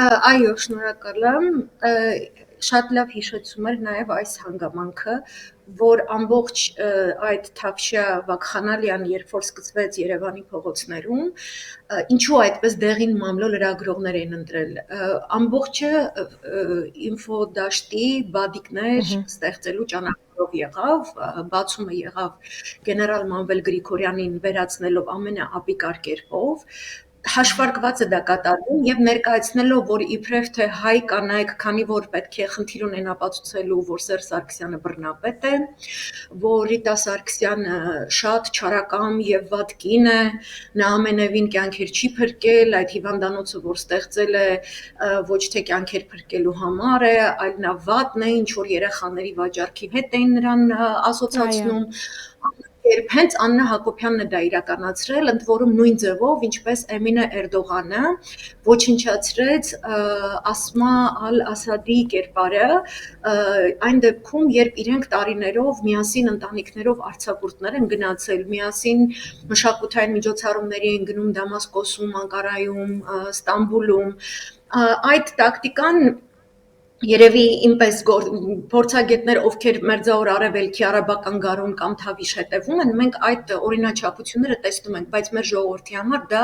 Այո, շնորհակալ եմ։ Շատ լավ հիշեցում էր նաև այս հանգամանքը, որ ամբողջ այդ Թավշյա վակխանալիան, երբ որ սկսվեց Երևանի փողոցներում, ինչու այդպես դեղին մամլո լրագրողներ էին ընտրել։ Ամբողջը ինֆոդաշտի բադիկներ ստեղծելու ճանապարհով եղավ, բացումը եղավ գեներալ Մանվել Գրիգորյանին վերացնելով ամենաապիկար կերպով, հաշվարկված է դա կատարվում եւ ներկայացնելով, որ իբրև թե հայ կանայք, քանի որ պետք է խնդիր ունեն ապացուցելու, որ Սերժ Սարգսյանը բռնապետ է, որ Ռիտա Սարգսյանը շատ չարակամ եւ վատ կին է, նա ամենևին կյանքեր չի փրկել, այդ հիվանդանոցը, որ ստեղծել է, ոչ թե կյանքեր փրկելու համար է, այլ նա վատն է, ինչ որ երեխաների վաճառքի հետ էին նրան ասոցացնում։ Երբ հենց Աննա Հակոբյանն է դա իրականացրել, ընդ որում նույն ձևով, ինչպես Էմինե Էրդողանը ոչնչացրեց Ասմա Ալ-Ասադի կերպարը, այն դեպքում, երբ իրենք տարիներով միասին ընտանիքներով արձակուրդներ են գնացել, միասին մշակութային միջոցառումների են գնում Դամասկոսում, Անկարայում, Ստամբուլում, այդ տակտիկան Երևի ինպես փորձագետներ, ովքեր Մերձավոր Արևելքի արաբական գարուն կամ Թավիշ հետևում են, մենք այդ օրինաչափությունները տեսնում ենք, բայց մեր ժողովրդի համար դա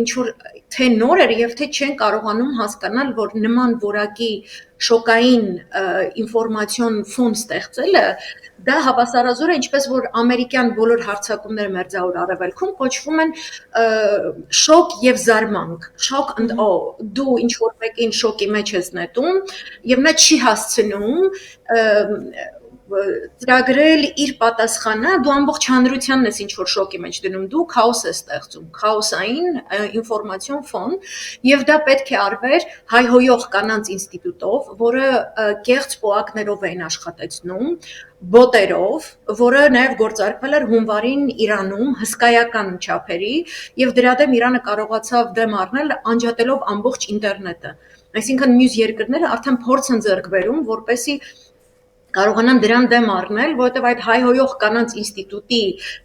ինչ որ թե նոր էր եւ թե չեն կարողանում հասկանալ, որ նման որակի շոկային ինֆորմացիոն ֆոն ստեղծելը դա հավասարազոր է, ինչպես որ ամերիկյան բոլոր հարձակումները Մերձավոր Արևելքում կոչվում են շոկ եւ զարմանք, shock and awe, դու ինչ որ մեկին շոկի մեջ ես նետում եւ նա չի հասցնում ծրագրել իր պատասխանը, դու ամբողջ հանրությանն ես ինչ որ շոկի մեջ դնում, դու քաոս ես ստեղծում, քաոսային ինֆորմացիոն ֆոն եւ դա պետք է արվեր հայհոյող կանանց ինստիտուտով, որը կեղծ պոակներով էին աշխատեցնում, բոտերով, որը նաև գործարկվել էր հունվարին Իրանում հսկայական չափերի եւ դրա դեմ Իրանը կարողացավ դեմ առնել անջատելով ամբողջ ինտերնետը։ Այսինքն մյուս երկրները արդեն փորձ են ձեռք բերում, որպեսզի կարողանան դրան դեմ առնել, որովհետև այդ հայհոյող կանանց ինստիտուտի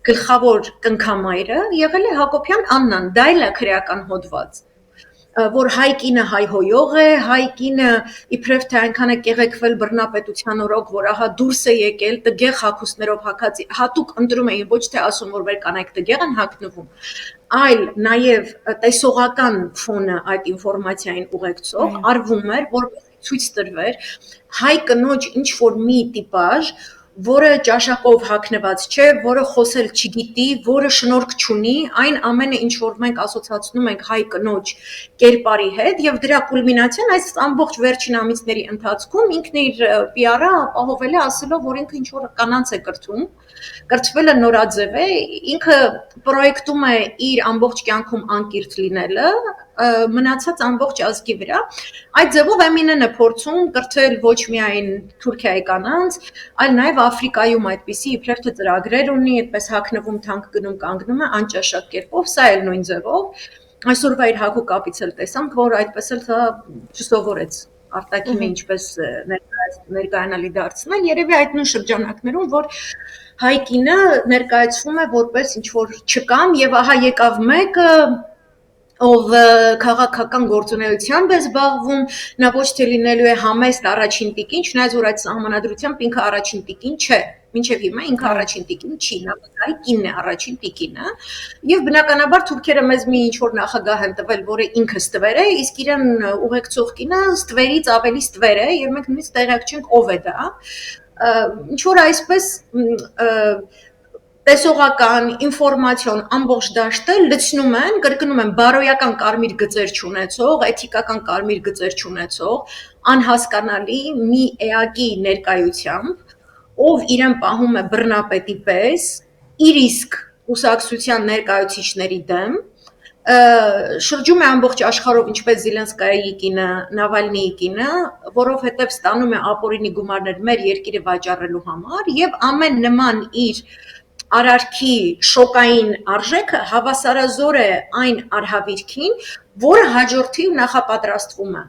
գլխավոր կնքամայրը եղել է Հակոբյան Աննան, դա էլ է քրեական հոդված, որ հայ կինը հայհոյող է, հայ կինը իբրև թե այնքան է կեղեքվել բռնապետության օրոք, որ ահա դուրս է եկել տգեղ հագուստներով հագած, հատուկ ընտրում էին, ոչ թե ասում, որ մեր կանայք տգեղ են հագնվում, այլ նաև տեսողական ֆոնը այդ ինֆորմացիային ուղեկցող արվում էր, որպես ցույց տրվեր հայ կնոջ ինչ որ մի տիպաժ, որը ճաշակով հագնված չէ, որը խոսել չգիտի, որը շնորհք չունի, այն ամենը ինչ որ մենք ասոցացնում ենք հայ կնոջ կերպարի հետ եւ դրա կուլմինացիան այս ամբողջ վերջին ամիսների ընթացքում ինքն իր PR-ը ապահովել է ասելով, որ ինքը ինչ որ կանանց է կրթում, կրթվելը նորաձև է, ինքը պրոյեկտում է իր ամբողջ կյանքում անկիրթ լինելը, մնացած ամբողջ ազգի վրա, այդ ձևով Էմինեն է փորձում կրթել ոչ միայն Թուրքիայի կանանց, այլ նաև Աֆրիկայում այդպիսի իբրև թե ծրագրեր ունի, այդպես հագնվում, թանկ գնում, կանգնում է անճաշակ կերպով, սա էլ նույն ձևով, այսօրվա իր հագուկապից էլ տեսանք, որ այդպես էլ դա չսովորեց արտաքինը ինչպես ներկայանալի դարձնել, երևի այդ նույն շրջանակներում, որ հայ կինը ներկայացվում է որպես ինչ որ չկամ եւ ահա եկավ մեկը ով քաղաքական գործունեությամբ է զբաղվում, նա ոչ թե լինելու է համեստ առաջին տիկին, չնայած որ այդ սահմանադրությամբ ինքը առաջին տիկին չէ, մինչև հիմա ինքը առաջին տիկին չի, նա վկայի կինն է առաջին տիկինը, եւ բնականաբար թուրքերը մեզ մի ինչ որ նախագահ են տվել, որը ինքը ստվեր է, իսկ իրեն ուղեկցող կինը ստվերից ավելի ստվեր է, եւ մենք նույնիսկ տեղյակ չենք ով է դա, ինչ որ այսպես տեսողական, ինֆորմացիոն ամբողջ դաշտը լցնում են, կրկնում են բարոյական կարմիր գծեր չունեցող, էթիկական կարմիր գծեր չունեցող, անհասկանալի մի էակի ներկայությամբ, ով իրեն պահում է բռնապետի պես, իր իսկ կուսակցության ներկայացուցիչների դեմ, շրջում է ամբողջ աշխարհով ինչպես Զելենսկայի կինը, Նավալնիի կինը, որովհետև ստանում է ապօրինի գումարներ մեր երկիրը վաճառելու համար եւ ամեն նման իր արարքի շոկային արժեքը հավասարազոր է այն արհավիրքին, որը հաջորդի նախապատրաստվում է։